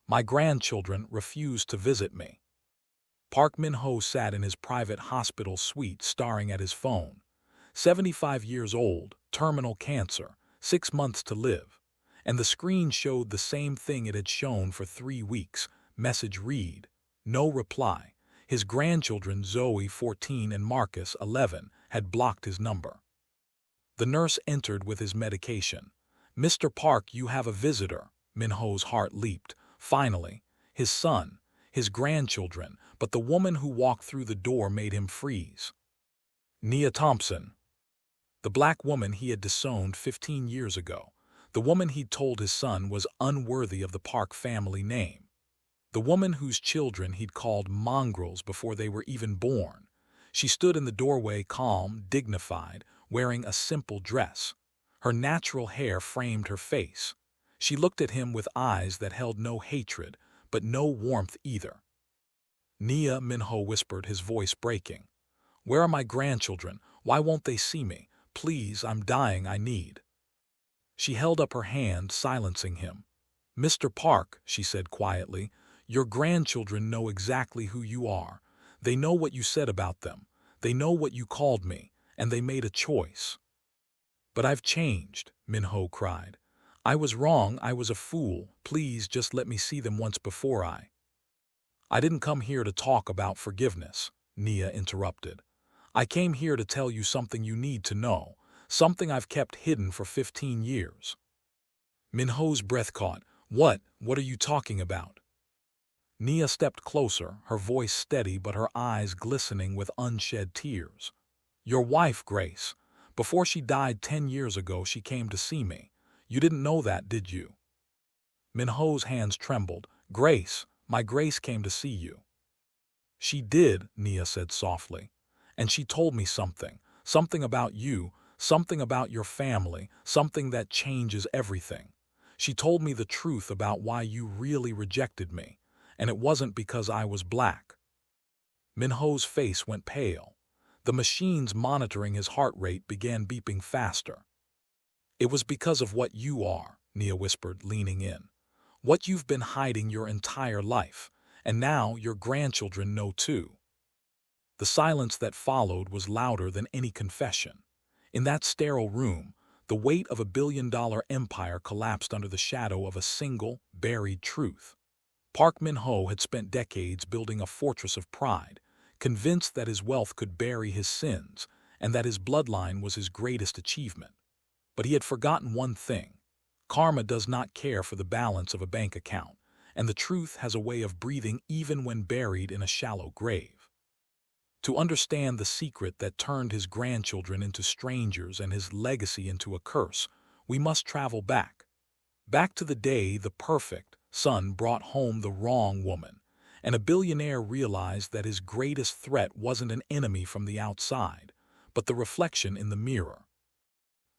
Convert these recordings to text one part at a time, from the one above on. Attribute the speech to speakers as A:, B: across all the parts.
A: My grandchildren refuse to visit me. Park Min-ho sat in his private hospital suite staring at his phone. 75 years old, terminal cancer, 6 months to live. And the screen showed the same thing it had shown for 3 weeks. Message read. No reply. His grandchildren, Zoe, 14, and Marcus, 11, had blocked his number. The nurse entered with his medication. "Mr. Park, you have a visitor." Min-ho's heart leaped. Finally, his son, his grandchildren, but the woman who walked through the door made him freeze. Nia Thompson. The black woman he had disowned 15 years ago. The woman he'd told his son was unworthy of the Park family name. The woman whose children he'd called mongrels before they were even born. She stood in the doorway, calm, dignified, wearing a simple dress. Her natural hair framed her face. She looked at him with eyes that held no hatred, but no warmth either. "Nia," Min-ho whispered, his voice breaking. "Where are my grandchildren? Why won't they see me? Please, I'm dying, I need." She held up her hand, silencing him. "Mr. Park," she said quietly, "your grandchildren know exactly who you are. They know what you said about them. They know what you called me, and they made a choice." "But I've changed," Min-ho cried. "I was wrong, I was a fool. Please just let me see them once before I didn't come here to talk about forgiveness," Nia interrupted. "I came here to tell you something you need to know, something I've kept hidden for 15 years. Min-ho's breath caught. What are you talking about?" Nia stepped closer, her voice steady but her eyes glistening with unshed tears. "Your wife, Grace. Before she died 10 years ago, she came to see me. You didn't know that, did you?" Min-ho's hands trembled. "Grace, my Grace came to see you." "She did," Nia said softly. "And she told me something about you, something about your family, something that changes everything. She told me the truth about why you really rejected me, and it wasn't because I was black." Min-ho's face went pale. The machines monitoring his heart rate began beeping faster. "It was because of what you are," Nia whispered, leaning in. "What you've been hiding your entire life, and now your grandchildren know too." The silence that followed was louder than any confession. In that sterile room, the weight of a billion-dollar empire collapsed under the shadow of a single, buried truth. Park Min-ho had spent decades building a fortress of pride, convinced that his wealth could bury his sins and that his bloodline was his greatest achievement. But he had forgotten one thing. Karma does not care for the balance of a bank account, and the truth has a way of breathing even when buried in a shallow grave. To understand the secret that turned his grandchildren into strangers and his legacy into a curse, we must travel back. Back to the day the perfect son brought home the wrong woman, and a billionaire realized that his greatest threat wasn't an enemy from the outside, but the reflection in the mirror.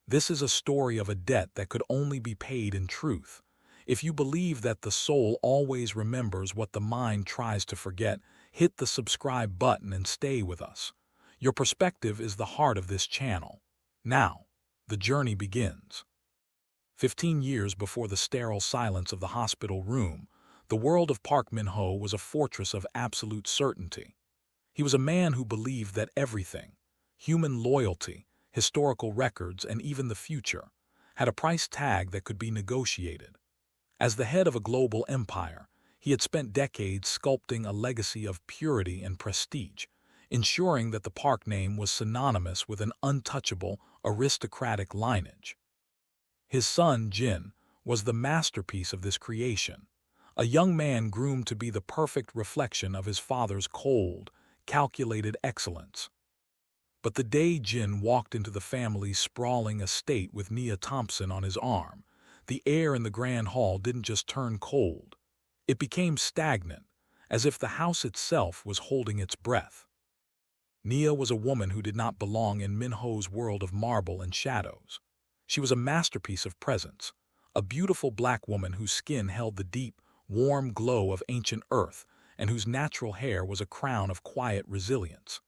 A: This is a story of a debt that could only be paid in truth. If you believe that the soul always remembers what the mind tries to forget, hit the subscribe button and stay with us. Your perspective is the heart of this channel. Now, the journey begins. 15 years before the sterile silence of the hospital room, the world of Park Min-ho was a fortress of absolute certainty. He was a man who believed that everything, human loyalty, historical records, and even the future, had a price tag that could be negotiated. As the head of a global empire, he had spent decades sculpting a legacy of purity and prestige, ensuring that the Park name was synonymous with an untouchable, aristocratic lineage. His son, Jin, was the masterpiece of this creation, a young man groomed to be the perfect reflection of his father's cold, calculated excellence. But the day Jin walked into the family's sprawling estate with Nia Thompson on his arm, the air in the grand hall didn't just turn cold. It became stagnant, as if the house itself was holding its breath. Nia was a woman who did not belong in Min-ho's world of marble and shadows. She was a masterpiece of presence, a beautiful black woman whose skin held the deep, warm glow of ancient earth and whose natural hair was a crown of quiet resilience.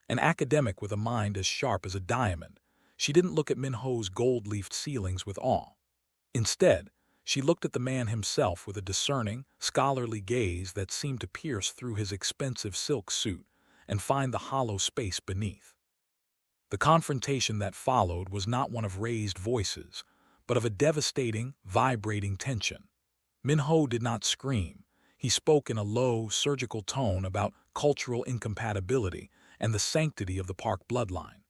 A: An academic with a mind as sharp as a diamond, she didn't look at Min-ho's gold-leafed ceilings with awe. Instead, She looked at the man himself with a discerning, scholarly gaze that seemed to pierce through his expensive silk suit and find the hollow space beneath. The confrontation that followed was not one of raised voices, but of a devastating, vibrating tension. Min-ho did not scream. He spoke in a low, surgical tone about cultural incompatibility and the sanctity of the Park bloodline.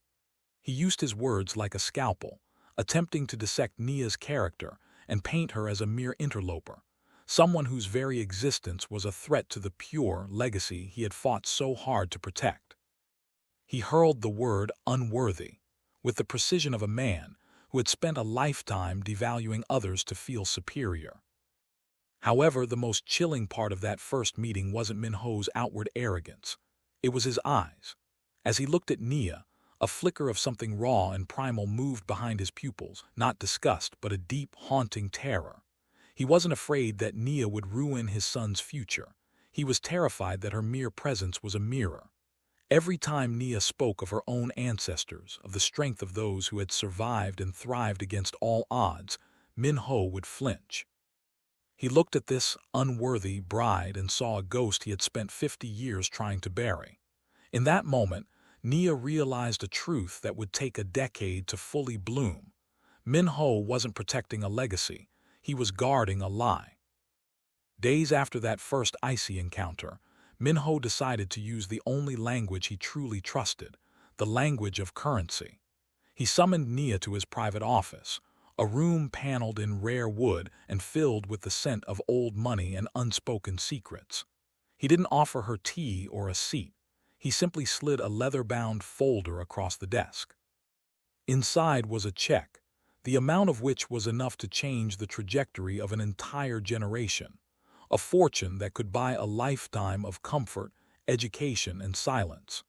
A: He used his words like a scalpel, attempting to dissect Nia's character and paint her as a mere interloper, someone whose very existence was a threat to the pure legacy he had fought so hard to protect. He hurled the word unworthy with the precision of a man who had spent a lifetime devaluing others to feel superior. However, the most chilling part of that first meeting wasn't Min-ho's outward arrogance. It was his eyes. As he looked at Nia, a flicker of something raw and primal moved behind his pupils, not disgust, but a deep, haunting terror. He wasn't afraid that Nia would ruin his son's future. He was terrified that her mere presence was a mirror. Every time Nia spoke of her own ancestors, of the strength of those who had survived and thrived against all odds, Min-ho would flinch. He looked at this unworthy bride and saw a ghost he had spent 50 years trying to bury. In that moment, Nia realized a truth that would take a decade to fully bloom. Min-ho wasn't protecting a legacy, he was guarding a lie. Days after that first icy encounter, Min-ho decided to use the only language he truly trusted, the language of currency. He summoned Nia to his private office, a room paneled in rare wood and filled with the scent of old money and unspoken secrets. He didn't offer her tea or a seat. He simply slid a leather-bound folder across the desk. Inside was a check, the amount of which was enough to change the trajectory of an entire generation, a fortune that could buy a lifetime of comfort, education, and silence.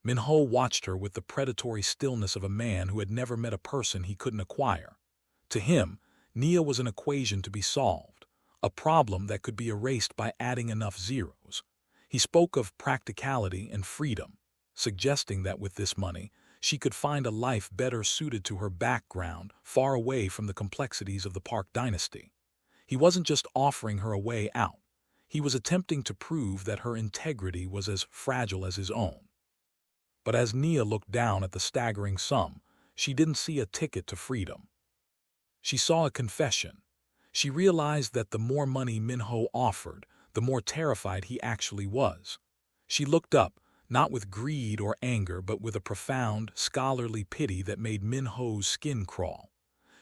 A: Min-ho watched her with the predatory stillness of a man who had never met a person he couldn't acquire. To him, Nia was an equation to be solved, a problem that could be erased by adding enough zeros. He spoke of practicality and freedom, suggesting that with this money, she could find a life better suited to her background, far away from the complexities of the Park dynasty. He wasn't just offering her a way out. He was attempting to prove that her integrity was as fragile as his own. But as Nia looked down at the staggering sum, she didn't see a ticket to freedom. She saw a confession. She realized that the more money Min-ho offered, the more terrified he actually was. She looked up, not with greed or anger, but with a profound, scholarly pity that made Min-ho's skin crawl.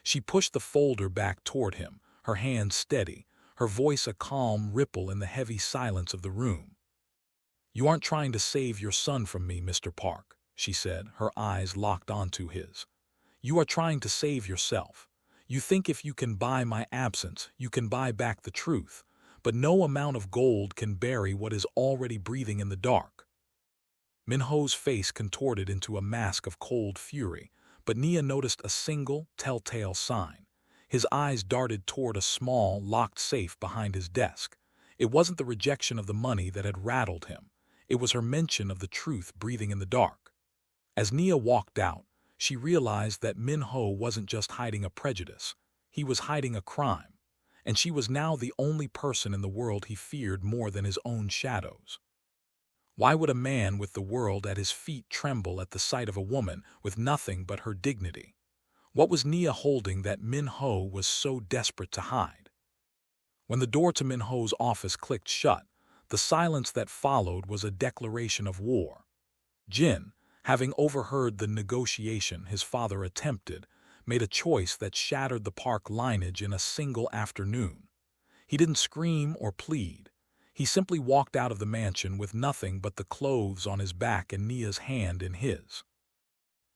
A: She pushed the folder back toward him, her hand steady, her voice a calm ripple in the heavy silence of the room. "You aren't trying to save your son from me, Mr. Park," she said, her eyes locked onto his. "You are trying to save yourself. You think if you can buy my absence, you can buy back the truth, but no amount of gold can bury what is already breathing in the dark." Min-ho's face contorted into a mask of cold fury, but Nia noticed a single, telltale sign. His eyes darted toward a small, locked safe behind his desk. It wasn't the rejection of the money that had rattled him. It was her mention of the truth breathing in the dark. As Nia walked out, she realized that Min-ho wasn't just hiding a prejudice. He was hiding a crime, and she was now the only person in the world he feared more than his own shadows. Why would a man with the world at his feet tremble at the sight of a woman with nothing but her dignity? What was Nia holding that Min-ho was so desperate to hide? When the door to Min-ho's office clicked shut, the silence that followed was a declaration of war. Jin, having overheard the negotiation his father attempted, made a choice that shattered the Park lineage in a single afternoon. He didn't scream or plead. He simply walked out of the mansion with nothing but the clothes on his back and Nia's hand in his.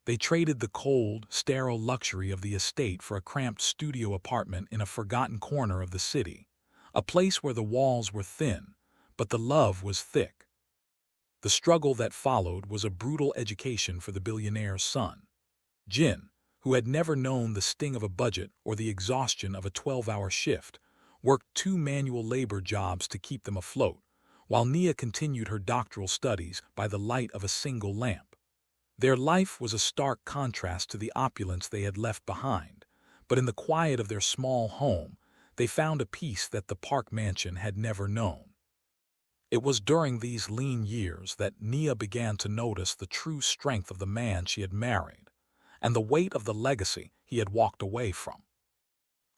A: They traded the cold, sterile luxury of the estate for a cramped studio apartment in a forgotten corner of the city, a place where the walls were thin, but the love was thick. The struggle that followed was a brutal education for the billionaire's son. Jin, who had never known the sting of a budget or the exhaustion of a 12-hour shift, worked 2 manual labor jobs to keep them afloat, while Nia continued her doctoral studies by the light of a single lamp. Their life was a stark contrast to the opulence they had left behind, but in the quiet of their small home, they found a peace that the Park mansion had never known. It was during these lean years that Nia began to notice the true strength of the man she had married, and the weight of the legacy he had walked away from.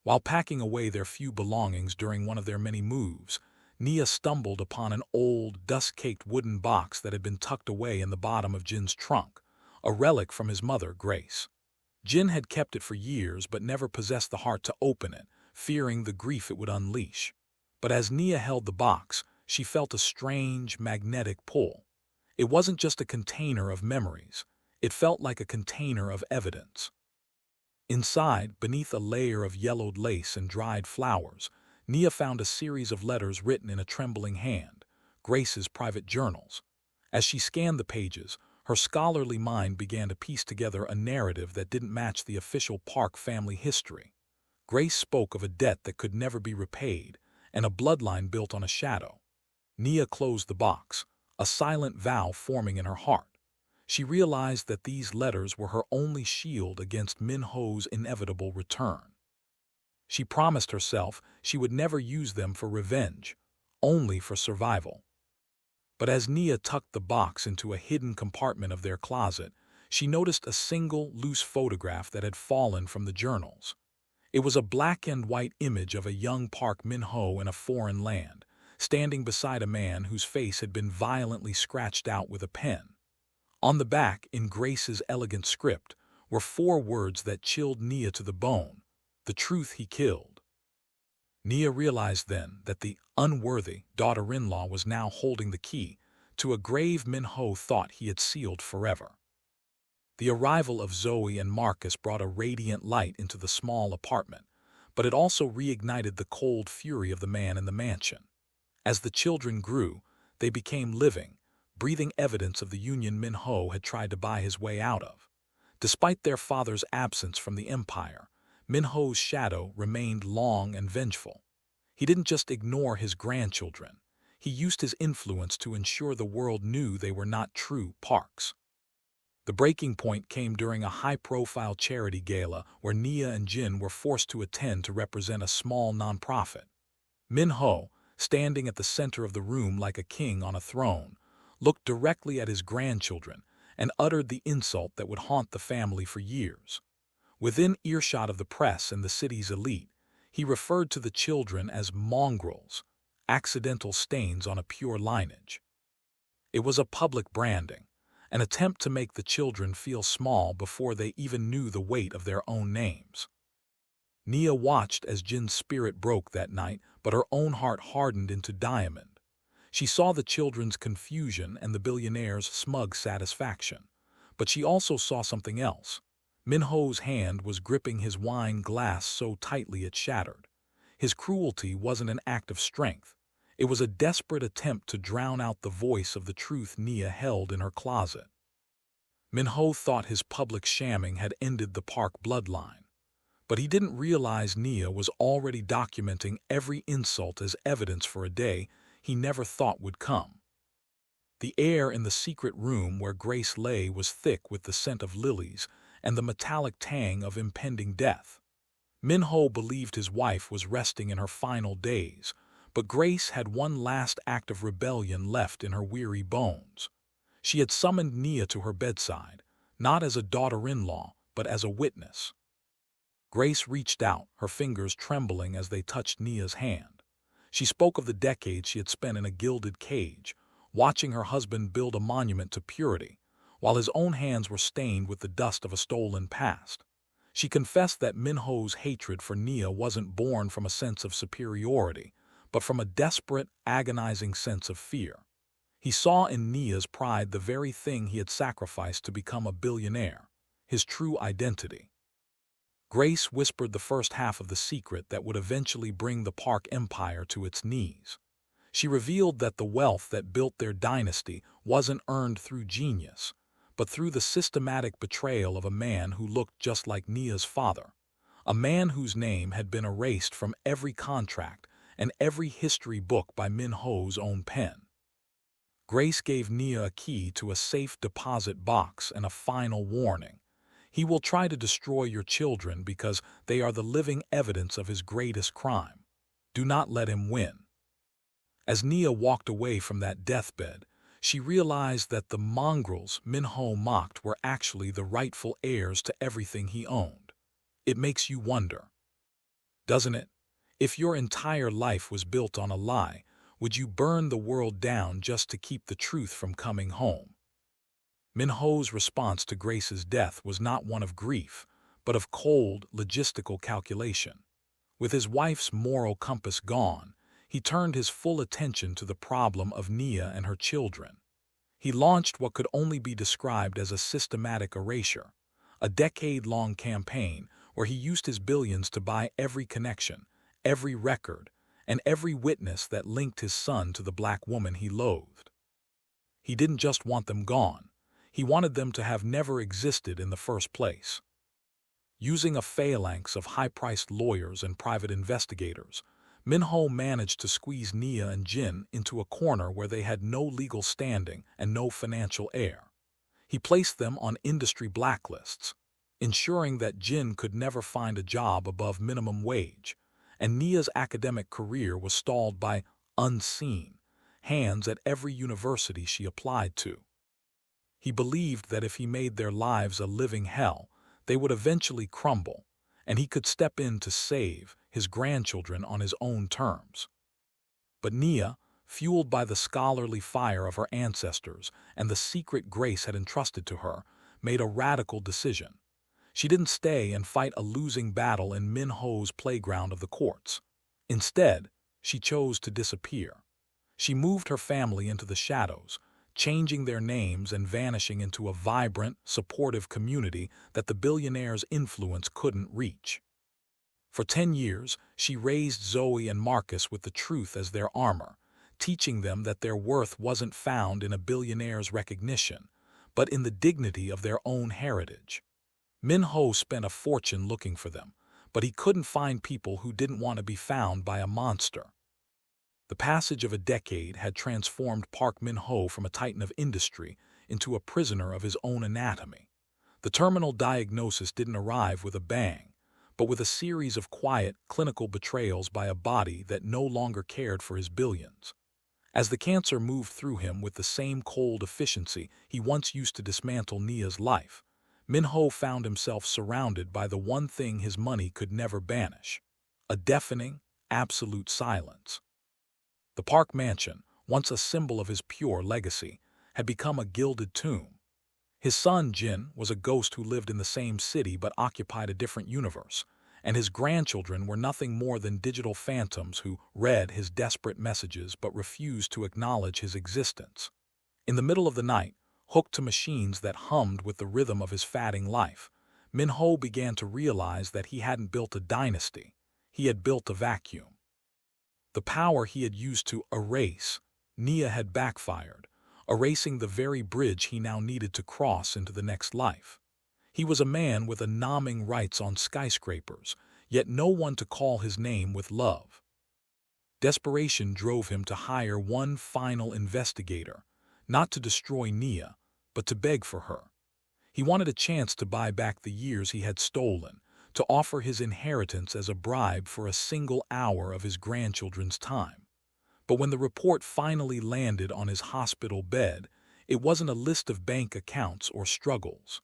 A: While packing away their few belongings during one of their many moves, Nia stumbled upon an old, dust-caked wooden box that had been tucked away in the bottom of Jin's trunk, a relic from his mother, Grace. Jin had kept it for years but never possessed the heart to open it, fearing the grief it would unleash. But as Nia held the box, she felt a strange, magnetic pull. It wasn't just a container of memories. It felt like a container of evidence. Inside, beneath a layer of yellowed lace and dried flowers, Nia found a series of letters written in a trembling hand, Grace's private journals. As she scanned the pages, her scholarly mind began to piece together a narrative that didn't match the official Park family history. Grace spoke of a debt that could never be repaid, and a bloodline built on a shadow. Nia closed the box, a silent vow forming in her heart. She realized that these letters were her only shield against Min-ho's inevitable return. She promised herself she would never use them for revenge, only for survival. But as Nia tucked the box into a hidden compartment of their closet, she noticed a single, loose photograph that had fallen from the journals. It was a black and white image of a young Park Min-ho in a foreign land, standing beside a man whose face had been violently scratched out with a pen. On the back, in Grace's elegant script, were 4 words that chilled Nia to the bone: the truth he killed. Nia realized then that the unworthy daughter-in-law was now holding the key to a grave Min-ho thought he had sealed forever. The arrival of Zoe and Marcus brought a radiant light into the small apartment, but it also reignited the cold fury of the man in the mansion. As the children grew, they became living, breathing evidence of the union Min-ho had tried to buy his way out of. Despite their father's absence from the empire, Min-ho's shadow remained long and vengeful. He didn't just ignore his grandchildren. He used his influence to ensure the world knew they were not true Parks. The breaking point came during a high-profile charity gala where Nia and Jin were forced to attend to represent a small nonprofit. Min-ho, standing at the center of the room like a king on a throne, looked directly at his grandchildren and uttered the insult that would haunt the family for years. Within earshot of the press and the city's elite, he referred to the children as mongrels, accidental stains on a pure lineage. It was a public branding, an attempt to make the children feel small before they even knew the weight of their own names. Nia watched as Jin's spirit broke that night, but her own heart hardened into diamond. She saw the children's confusion and the billionaire's smug satisfaction, but she also saw something else. Min-ho's hand was gripping his wine glass so tightly it shattered. His cruelty wasn't an act of strength. It was a desperate attempt to drown out the voice of the truth Nia held in her closet. Min-ho thought his public shamming had ended the Park bloodline, but he didn't realize Nia was already documenting every insult as evidence for a day he never thought would come. The air in the secret room where Grace lay was thick with the scent of lilies and the metallic tang of impending death. Min-ho believed his wife was resting in her final days, but Grace had one last act of rebellion left in her weary bones. She had summoned Nia to her bedside, not as a daughter-in-law, but as a witness. Grace reached out, her fingers trembling as they touched Nia's hand. She spoke of the decades she had spent in a gilded cage, watching her husband build a monument to purity, while his own hands were stained with the dust of a stolen past. She confessed that Min-ho's hatred for Nia wasn't born from a sense of superiority, but from a desperate, agonizing sense of fear. He saw in Nia's pride the very thing he had sacrificed to become a billionaire, his true identity. Grace whispered the first half of the secret that would eventually bring the Park empire to its knees. She revealed that the wealth that built their dynasty wasn't earned through genius, but through the systematic betrayal of a man who looked just like Nia's father, a man whose name had been erased from every contract and every history book by Min-ho's own pen. Grace gave Nia a key to a safe deposit box and a final warning. He will try to destroy your children because they are the living evidence of his greatest crime. Do not let him win. As Nia walked away from that deathbed, she realized that the mongrels Min-ho mocked were actually the rightful heirs to everything he owned. It makes you wonder, doesn't it? If your entire life was built on a lie, would you burn the world down just to keep the truth from coming home? Min-ho's response to Grace's death was not one of grief, but of cold, logistical calculation. With his wife's moral compass gone, he turned his full attention to the problem of Nia and her children. He launched what could only be described as a systematic erasure, a decade-long campaign where he used his billions to buy every connection, every record, and every witness that linked his son to the black woman he loathed. He didn't just want them gone, he wanted them to have never existed in the first place. Using a phalanx of high-priced lawyers and private investigators, Min-ho managed to squeeze Nia and Jin into a corner where they had no legal standing and no financial heir. He placed them on industry blacklists, ensuring that Jin could never find a job above minimum wage, and Nia's academic career was stalled by unseen hands at every university she applied to. He believed that if he made their lives a living hell, they would eventually crumble, and he could step in to save his grandchildren on his own terms. But Nia, fueled by the scholarly fire of her ancestors and the secret Grace had entrusted to her, made a radical decision. She didn't stay and fight a losing battle in Min-ho's playground of the courts. Instead, she chose to disappear. She moved her family into the shadows, changing their names and vanishing into a vibrant, supportive community that the billionaire's influence couldn't reach. For 10 years, she raised Zoe and Marcus with the truth as their armor, teaching them that their worth wasn't found in a billionaire's recognition, but in the dignity of their own heritage. Min-ho spent a fortune looking for them, but he couldn't find people who didn't want to be found by a monster. The passage of a decade had transformed Park Min-ho from a titan of industry into a prisoner of his own anatomy. The terminal diagnosis didn't arrive with a bang, but with a series of quiet, clinical betrayals by a body that no longer cared for his billions. As the cancer moved through him with the same cold efficiency he once used to dismantle Nia's life, Min-ho found himself surrounded by the one thing his money could never banish: a deafening, absolute silence. The Park Mansion, once a symbol of his pure legacy, had become a gilded tomb. His son, Jin, was a ghost who lived in the same city but occupied a different universe, and his grandchildren were nothing more than digital phantoms who read his desperate messages but refused to acknowledge his existence. In the middle of the night, hooked to machines that hummed with the rhythm of his fatting life, Min-ho began to realize that he hadn't built a dynasty, he had built a vacuum. The power he had used to erase Nia had backfired, erasing the very bridge he now needed to cross into the next life. He was a man with numbing rights on skyscrapers, yet no one to call his name with love. Desperation drove him to hire one final investigator, not to destroy Nia, but to beg for her. He wanted a chance to buy back the years he had stolen, to offer his inheritance as a bribe for a single hour of his grandchildren's time. But when the report finally landed on his hospital bed, it wasn't a list of bank accounts or struggles.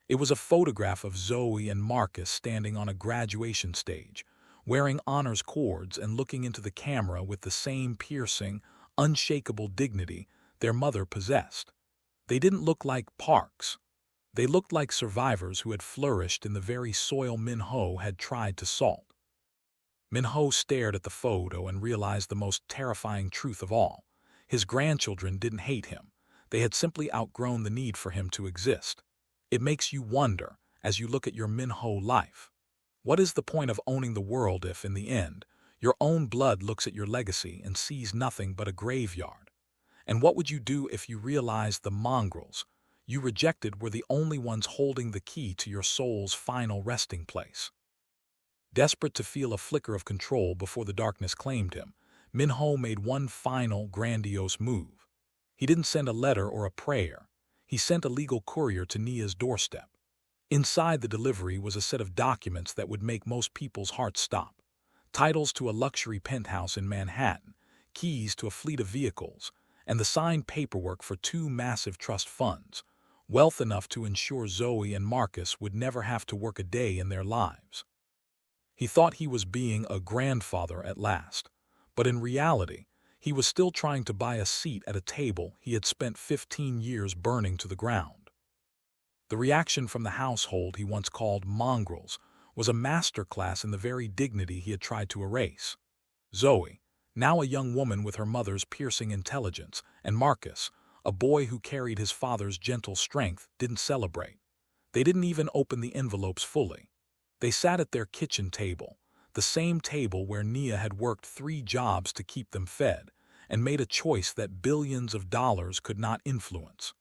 A: It was a photograph of Zoe and Marcus standing on a graduation stage, wearing honors cords and looking into the camera with the same piercing, unshakable dignity their mother possessed. They didn't look like Parks. They looked like survivors who had flourished in the very soil Min-ho had tried to salt. Min-ho stared at the photo and realized the most terrifying truth of all. His grandchildren didn't hate him. They had simply outgrown the need for him to exist. It makes you wonder, as you look at your Min-ho life, what is the point of owning the world if, in the end, your own blood looks at your legacy and sees nothing but a graveyard? And what would you do if you realized the mongrels you rejected were the only ones holding the key to your soul's final resting place? Desperate to feel a flicker of control before the darkness claimed him, Min-ho made one final, grandiose move. He didn't send a letter or a prayer. He sent a legal courier to Nia's doorstep. Inside the delivery was a set of documents that would make most people's hearts stop. titles to a luxury penthouse in Manhattan, keys to a fleet of vehicles, and the signed paperwork for 2 massive trust funds, wealth enough to ensure Zoe and Marcus would never have to work a day in their lives. He thought he was being a grandfather at last, but in reality, he was still trying to buy a seat at a table he had spent 15 years burning to the ground. The reaction from the household he once called mongrels was a masterclass in the very dignity he had tried to erase. Zoe, now a young woman with her mother's piercing intelligence, and Marcus, a boy who carried his father's gentle strength, didn't celebrate. They didn't even open the envelopes fully. They sat at their kitchen table, the same table where Nia had worked 3 jobs to keep them fed, and made a choice that billions of dollars could not influence.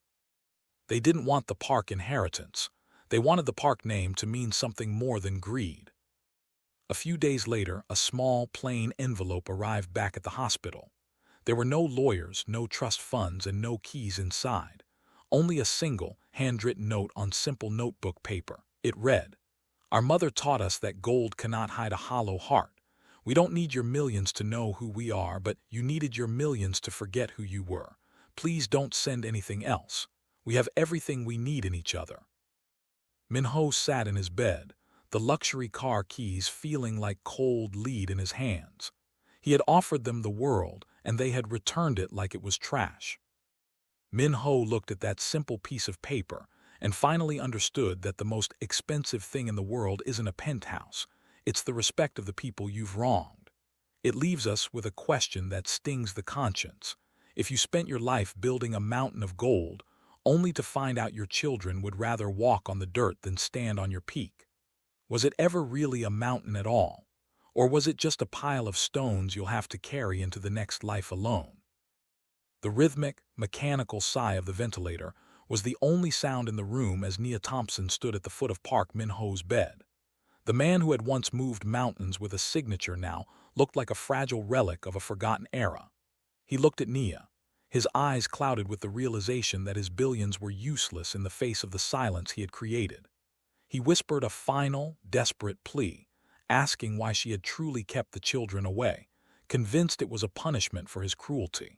A: They didn't want the Park inheritance. They wanted the Park name to mean something more than greed. A few days later, a small, plain envelope arrived back at the hospital. There were no lawyers, no trust funds, and no keys inside. Only a single, handwritten note on simple notebook paper. It read, "Our mother taught us that gold cannot hide a hollow heart. We don't need your millions to know who we are, but you needed your millions to forget who you were. Please don't send anything else. We have everything we need in each other." Min-ho sat in his bed, the luxury car keys feeling like cold lead in his hands. He had offered them the world, and they had returned it like it was trash. Min-ho looked at that simple piece of paper and finally understood that the most expensive thing in the world isn't a penthouse. It's the respect of the people you've wronged. It leaves us with a question that stings the conscience. If you spent your life building a mountain of gold, only to find out your children would rather walk on the dirt than stand on your peak, was it ever really a mountain at all? Or was it just a pile of stones you'll have to carry into the next life alone? The rhythmic, mechanical sigh of the ventilator was the only sound in the room as Nia Thompson stood at the foot of Park Min-ho's bed. The man who had once moved mountains with a signature now looked like a fragile relic of a forgotten era. He looked at Nia, his eyes clouded with the realization that his billions were useless in the face of the silence he had created. He whispered a final, desperate plea, asking why she had truly kept the children away, convinced it was a punishment for his cruelty.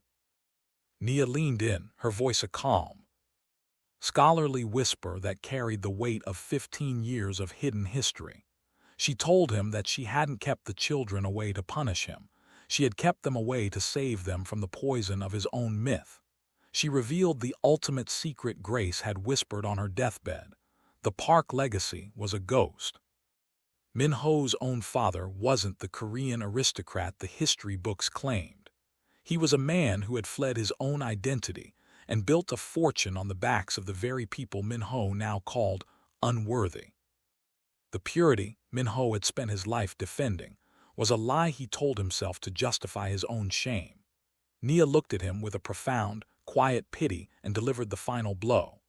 A: Nia leaned in, her voice a calm, scholarly whisper that carried the weight of 15 years of hidden history. She told him that she hadn't kept the children away to punish him. She had kept them away to save them from the poison of his own myth. She revealed the ultimate secret Grace had whispered on her deathbed. The Park legacy was a ghost. Min-ho's own father wasn't the Korean aristocrat the history books claimed. He was a man who had fled his own identity and built a fortune on the backs of the very people Min-ho now called unworthy. The purity Min-ho had spent his life defending was a lie he told himself to justify his own shame. Nia looked at him with a profound, quiet pity and delivered the final blow.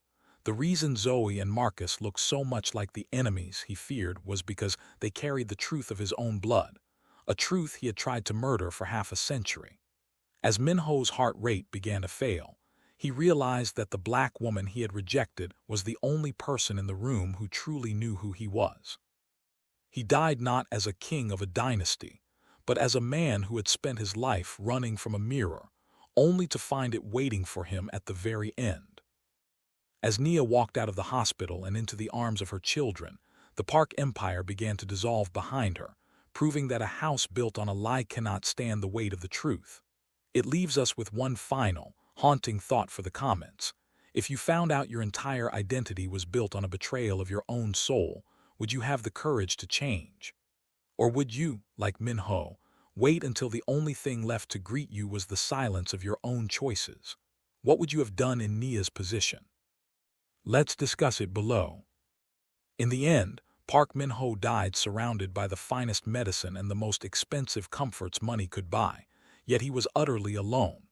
A: The reason Zoe and Marcus looked so much like the enemies he feared was because they carried the truth of his own blood, a truth he had tried to murder for half a century. As Min-ho's heart rate began to fail, he realized that the black woman he had rejected was the only person in the room who truly knew who he was. He died not as a king of a dynasty, but as a man who had spent his life running from a mirror, only to find it waiting for him at the very end. As Nia walked out of the hospital and into the arms of her children, the Park empire began to dissolve behind her, proving that a house built on a lie cannot stand the weight of the truth. It leaves us with one final, haunting thought for the comments. If you found out your entire identity was built on a betrayal of your own soul, would you have the courage to change? Or would you, like Min-ho, wait until the only thing left to greet you was the silence of your own choices? What would you have done in Nia's position? Let's discuss it below. In the end, Park Min-ho died surrounded by the finest medicine and the most expensive comforts money could buy, yet he was utterly alone.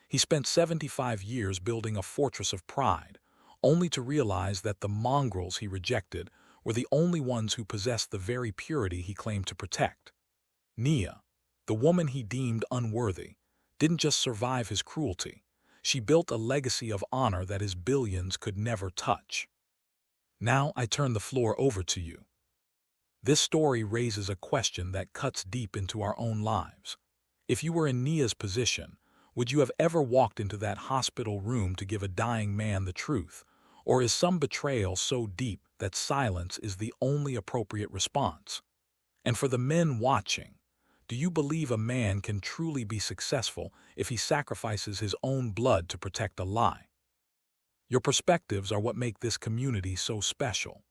A: He spent 75 years building a fortress of pride, only to realize that the mongrels he rejected were the only ones who possessed the very purity he claimed to protect. Nia, the woman he deemed unworthy, didn't just survive his cruelty. She built a legacy of honor that his billions could never touch. Now I turn the floor over to you. This story raises a question that cuts deep into our own lives. If you were in Nia's position, would you have ever walked into that hospital room to give a dying man the truth? Or is some betrayal so deep that silence is the only appropriate response? And for the men watching, do you believe a man can truly be successful if he sacrifices his own blood to protect a lie? Your perspectives are what make this community so special.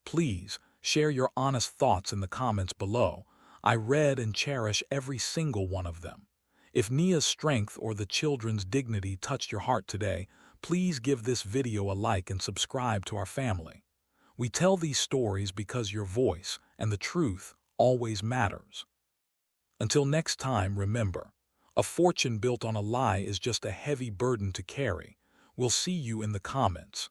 A: Please share your honest thoughts in the comments below. I read and cherish every single one of them. If Nia's strength or the children's dignity touched your heart today, please give this video a like and subscribe to our family. We tell these stories because your voice and the truth always matters. Until next time, remember, a fortune built on a lie is just a heavy burden to carry. We'll see you in the comments.